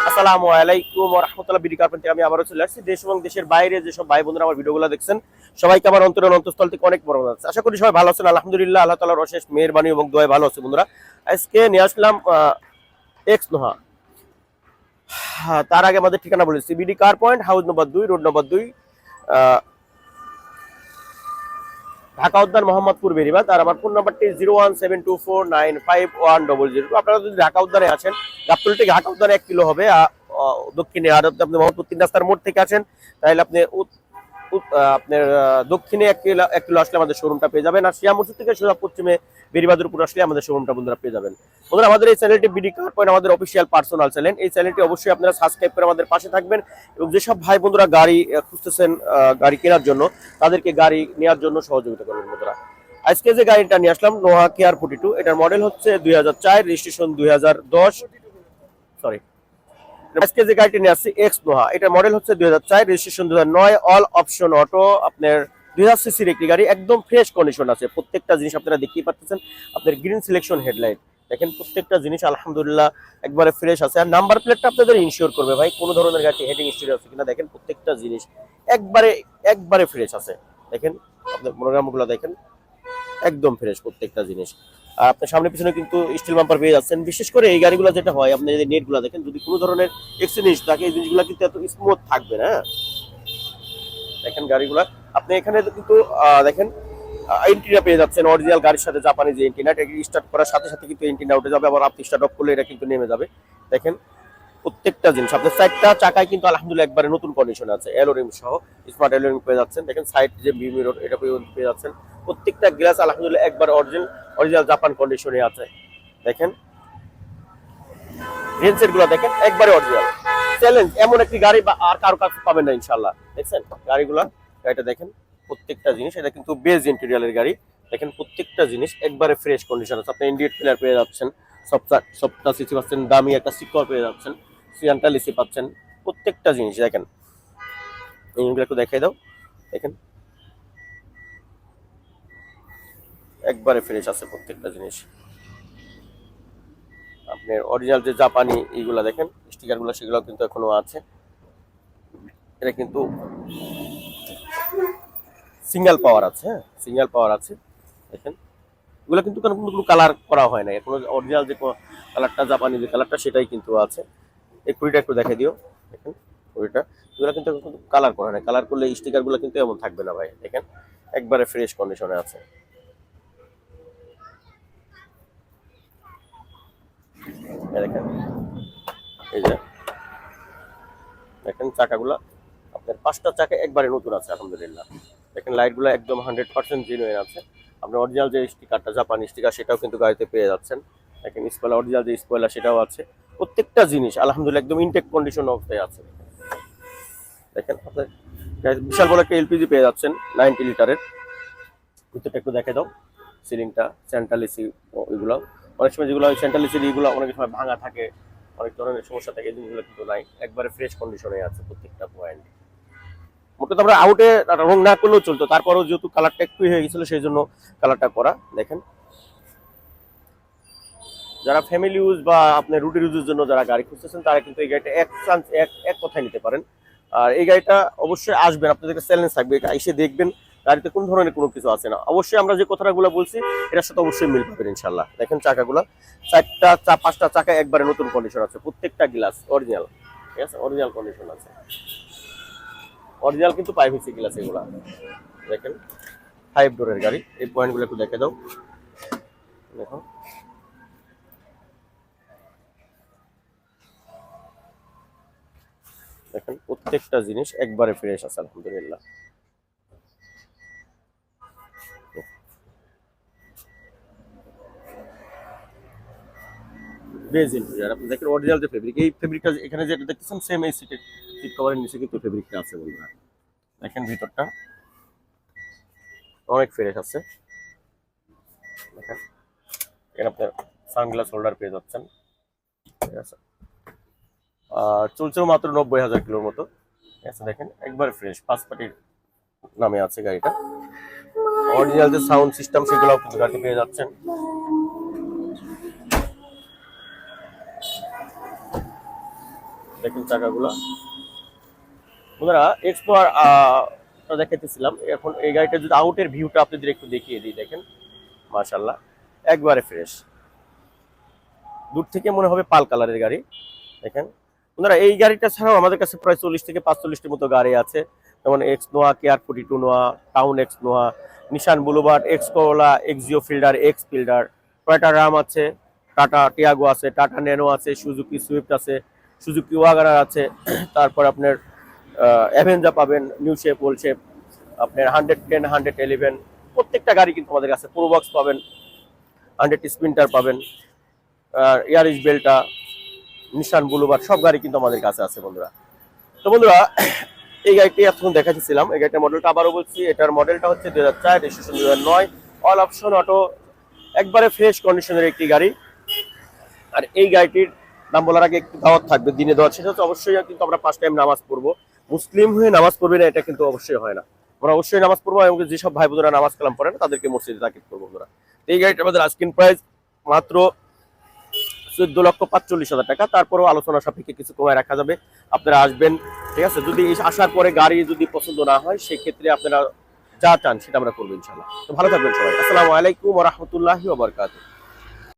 আসসালামু আলাইকুম ওয়া রাহমাতুল্লাহি বিডি কার থেকে আমি আবারও চলে আসছি। দেশ এবং দেশের বাইরে যেসব ভাই বোনেরা আমার ভিডিওগুলো দেখছেন সবাইকে আমার অন্তরের অন্তঃস্থল থেকে অনেক বড় আছে। আশা করি সবাই ভালো আছেন। আলহামদুলিল্লাহ, আল্লাহ তাআলার অশেষ মেহেরবানি এবং দোয়ায় ভালো আছে বন্ধুরা। আজকে নিয়ে আসলাম এক্স নোহা। তার আগে আমাদের ঠিকানা বলেছি BD car point, house number 2, road number 2, Dhaka Udyan, Mohammadpur, Beribadh. আর আমার ফোন নাম্বারটি 01724951000। আপনারা যদি ঢাকা উদ্যানে আছেন, গাবতলী থেকে ঢাকা উদ্যানে 1 কিলো হবে দক্ষিণে। আর আপনি মোহাম্মদপুর 3 রাস্তার মোড় থেকে আছেন, তাহলে আপনি আপনার দক্ষিণে 1 কিলো আসলে আমাদের শোরুমটা পেয়ে যাবেন। আর শিয়া মসজিদ থেকে সোজা পশ্চিমে বেরিবাদের উপর আসলে আমাদের শোরুমটা বন্ধুরা পেয়ে যাবেন। বন্ধুরা, আমাদের এই চ্যানেলটি বিডি কার পয়েন্ট আমাদের অফিসিয়াল পার্সোনাল চ্যানেল। এই চ্যানেলটি অবশ্যই আপনারা সাবস্ক্রাইব করে আমাদের পাশে থাকবেন। এবং যেসব ভাই বন্ধুরা গাড়ি খুঁজতেছেন গাড়ি কেনার জন্য, তাদেরকে গাড়ি নেওয়ার জন্য সহযোগিতা করবেন বন্ধুরা। আজকে যে গাড়িটা নিয়ে আসলাম নোহা কেয়ার 42, এটার মডেল হচ্ছে 2004, রেজিস্ট্রেশন 2010। সরি, আজকে যে গাড়িটি নিয়ে আসছি এক্স নোহা, এটার মডেল হচ্ছে 2004, রেজিস্ট্রেশন 2009, অল অপশন অটো। আপনার 2000 সিসির একটি গাড়ি, একদম ফ্রেশ কন্ডিশন আছে। প্রত্যেকটা জিনিস আপনারা দেখতেই পাচ্ছেন। আপনার গ্রিন সিলেকশন হেডলাইট দেখেন, প্রত্যেকটা জিনিস আলহামদুলিল্লাহ একবারে ফ্রেশ আছে। আর নাম্বার প্লেটটা আপনাদের ইনশিওর করবে ভাই কোনো ধরনের গাড়ি হেডিং হিস্ট্রি আছে কিনা। দেখেন প্রত্যেকটা জিনিস একবারে একবারে ফ্রেশ আছে। দেখেন আপনার মনোগ্রামগুলো দেখেন, একদম ফ্রেশ প্রত্যেকটা জিনিস। আর আপনার সামনে পিছনে কিন্তু স্টিল বাম্পার পেয়ে যাচ্ছেন। বিশেষ করে এই গাড়িগুলো যেটা হয়, আপনি যদি নেটগুলো দেখেন, যদি কোনো ধরনের এক্সিডেন্ট থাকে এই জিনিসগুলো কিন্তু এত স্মুথ থাকবে না। দেখেন গাড়িগুলো আপনি এখানে কিন্তু দেখেন এন্টিনা পেয়ে যাচ্ছেন অরিজিনাল গাড়ির সাথে। জাপানি যে এন্টিনা, এটা স্টার্ট করার সাথে সাথে কিন্তু এন্টিনা উঠে যাবে, আবার আপনি স্টার্ট অফ করলে এটা কিন্তু নেমে যাবে। দেখেন প্রত্যেকটা জিনিস আপনার চারটা চাকায় কিন্তু আলহামদুলিল্লাহ একবারে নতুন কন্ডিশনে আছে, অ্যালোরিম সহ স্মার্ট অ্যালোরিম পেয়ে যাচ্ছেন। দেখেন সাইড যে বি মিরর এটা পেয়ে যাচ্ছেন। প্রত্যেকটা গ্লাস আলহামদুলিল্লাহ একবার অরিজিনাল জাপান কন্ডিশনে আছে। দেখেন রেঞ্জের গুলো দেখেন একবারে অরিজিনাল। চ্যালেঞ্জ এমন একটি গাড়ি বা আর কারো কাছে পাবেন না ইনশাআল্লাহ। দেখছেন গাড়িটা দেখেন প্রত্যেকটা জিনিস, এটা কিন্তু বেজ ইন্টেরিয়রের গাড়ি। দেখেন প্রত্যেকটা জিনিস একবারে ফ্রেশ কন্ডিশন আছে। আপনি ইন্ডিকেটর প্লেয়ার পেয়ে যাচ্ছেন, সবটা সিসি পাচ্ছেন, দামি একটা সিকর পেয়ে যাচ্ছেন, সিয়ান্টাল এসি পাচ্ছেন। প্রত্যেকটা জিনিস দেখেন, এইগুলো একটু দেখাই দাও। দেখেন একবারে ফ্রেশ আছে প্রত্যেকটা জিনিস। আপনার অরিজিনাল যে জাপানি এইগুলা দেখেন স্টিকারগুলো, সেগুলো কিন্তু এখনো আছে। এটা কিন্তু সিঙ্গেল পাওয়ার আছে, হ্যাঁ সিঙ্গেল পাওয়ার আছে। দেখেন এগুলো কিন্তু কোনো কালার করা হয় না এখনো। অরিজিনাল যে কালারটা, জাপানি যে কালারটা, সেটাই কিন্তু আছে। এই কুড়িটা একটু দেখে দিও। দেখেন কুড়িটা, এগুলো কিন্তু কালার করা হয় না। কালার করলে স্টিকারগুলো কিন্তু এমন থাকবে না ভাই। দেখেন একবারে ফ্রেশ কন্ডিশনে আছে। দেখেন এই যে দেখেন চাকাগুলো, আপনার 5টা চাকা একবারে নতুন আছে আলহামদুলিল্লাহ। দেখেন লাইটগুলো একদম 100% জেনুইন আছে। আপনার অরিজিনাল যে স্টিকারটা, জাপানি স্টিকার, সেটাও কিন্তু গাড়িতে পেয়ে যাচ্ছেন। দেখেন স্পয়লার, অরিজিনাল যে স্পয়লার সেটাও আছে। প্রত্যেকটা জিনিস আলহামদুলিল্লাহ একদম ইনটেক কন্ডিশন অবস্থায় আছে। দেখেন আপনার বিশাল বড় একটা এলপিজি পেয়ে যাচ্ছেন 90 লিটারের। ভিতরটা একটু দেখে দাও। সিলিংটা, সেন্ট্রাল এসি, ওইগুলো অনেক সময় যেগুলো সেন্ট্রাল এসি এগুলো অনেক সময় ভাঙা থাকে, অনেক ধরনের সমস্যা থাকে। এই জিনিসগুলো কিন্তু নাই, একবারে ফ্রেশ কন্ডিশনে আছে প্রত্যেকটা পয়েন্ট। মোটে তো আমরা আউটে রং না করলেও চলতো, তারপরেও যেহেতু কালারটা একটু হয়ে গেছিল সেই জন্য কালারটা করা। দেখেন যারা ফ্যামিলি ইউজ বা আপনার রুটি ইউজের জন্য যারা গাড়ি খুঁজতেছেন, তারা কিন্তু এই গাড়িটা এক কথায় নিতে পারেন। আর এই গাড়িটা অবশ্যই আসবেন, আপনাদেরকে চ্যালেঞ্জ থাকবে, এসে দেখবেন গাড়িতে কোন ধরনের কোনো কিছু আছে না। অবশ্যই আমরা যে কথাগুলো বলছি এটার সাথে অবশ্যই মিল পাবেন ইনশাল্লাহ। দেখেন চাকাগুলো, 5টা চাকা একবারে নতুন কন্ডিশন আছে। প্রত্যেকটা গ্লাস অরিজিনাল, ঠিক আছে, অরিজিনাল কন্ডিশন আছে। অরিজিনাল কিন্তু প্রাইভেসি গ্লাস এগুলা। দেখেন 5 ডোরের গাড়ি। এই পয়েন্টগুলো একটু দেখে দাও। দেখো দেখেন প্রত্যেকটা জিনিস একবারে ফ্রেশ আছে আলহামদুলিল্লাহ। বেজ ইন্টেরিয়র আপনি দেখেন, অরিজিনাল যে ফেব্রিক, এই ফেব্রিকটা এখানে যেটা দেখতেছেন সেম এই সিট কভারের নিচে কিন্তু ফেব্রিকটা আছে বন্ধুরা। দেখেন ভিতরটা অনেক ফ্রেশ আছে। দেখেন এখানে আপনার সানগ্লাস হোল্ডার পেয়ে যাচ্ছেন, ঠিক আছে। আর চলছেও মাত্র 90,000 কিলোর মতো, ঠিক আছে। দেখেন একবার ফ্রেশ, ফার্স্ট পার্টির নামে আছে গাড়িটা। অরিজিনাল যে সাউন্ড সিস্টেম সেগুলোও কিন্তু গাড়িতে পেয়ে যাচ্ছেন। দেখেন চাকাগুলো বন্ধুরা। এক্সপ্লোর দেখাইতেছিলাম, এখন এই গাড়িটা যদি আউটের ভিউটা আপনাদের একটু দেখিয়ে দিই। দেখেন মাশাআল্লাহ একবারে ফ্রেশ, দূর থেকে মনে হবে পাল কালারের গাড়ি। দেখেন বন্ধুরা, এই গাড়িটা ছাড়াও আমাদের কাছে প্রায় 40 থেকে 45টির মতো গাড়ি আছে, যেমন এক্স নোয়া, কেয়ার 42 নোয়া, Town Ace Noah, Nissan Bluebird, X Corolla, Axio Fielder, X Fielder, Toyota Raum আছে, টাটা টিয়াগো আছে, টাটা ন্যানো আছে, সুজুকি সুইফট আছে, সুজুকি ওয়াগনার আছে। তারপর আপনার অ্যাভেঞ্জা পাবেন, নিউ শেপ, ওল্ড শেপ, আপনার 110, 111 প্রত্যেকটা গাড়ি কিন্তু আমাদের কাছে। প্রোবক্স পাবেন, 100 স্প্রিন্টার পাবেন, ইয়ারিশ বেল্টা, নিশান বুলুবার্ড সব গাড়ি কিন্তু আমাদের কাছে আছে বন্ধুরা। তো বন্ধুরা, এই গাড়িটি এখন দেখাচ্ছিলাম, এই গাড়িটার মডেলটা আবারও বলছি, এটার মডেলটা হচ্ছে 2004, রেজিস্ট্রেশন 2009, অল অপশন অটো, একবারে ফ্রেশ কন্ডিশনের একটি গাড়ি। আর এই গাড়িটির দাম বলার আগে একটু দাওয়াত থাকবে দিনে দেওয়ার, সেটা হচ্ছে অবশ্যই কিন্তু আমরা 5 টাইম নামাজ পড়বো। মুসলিম হয়ে নামাজ পড়বে না এটা কিন্তু অবশ্যই হয় না, আমরা অবশ্যই নামাজ পড়বো, এবং যেসব ভাই বোনেরা নামাজ কালাম পড়ে না তাদেরকে মসজিদে তাকিদ করবো বন্ধুরা। এই গাড়িটা আমাদের আস্কিং প্রাইস মাত্র 14,45,000 টাকা, তারপরেও আলোচনা সাপেক্ষে কিছু কমায় রাখা যাবে, আপনারা আসবেন। ঠিক আছে, যদি আসার পরে গাড়ি যদি পছন্দ না হয় সেক্ষেত্রে আপনারা যা চান সেটা আমরা করবো ইনশাআল্লাহ। তো ভালো থাকবেন সবাই, আসসালামু আলাইকুম ওয়া রাহমাতুল্লাহি ওয়া বারাকাতুহু।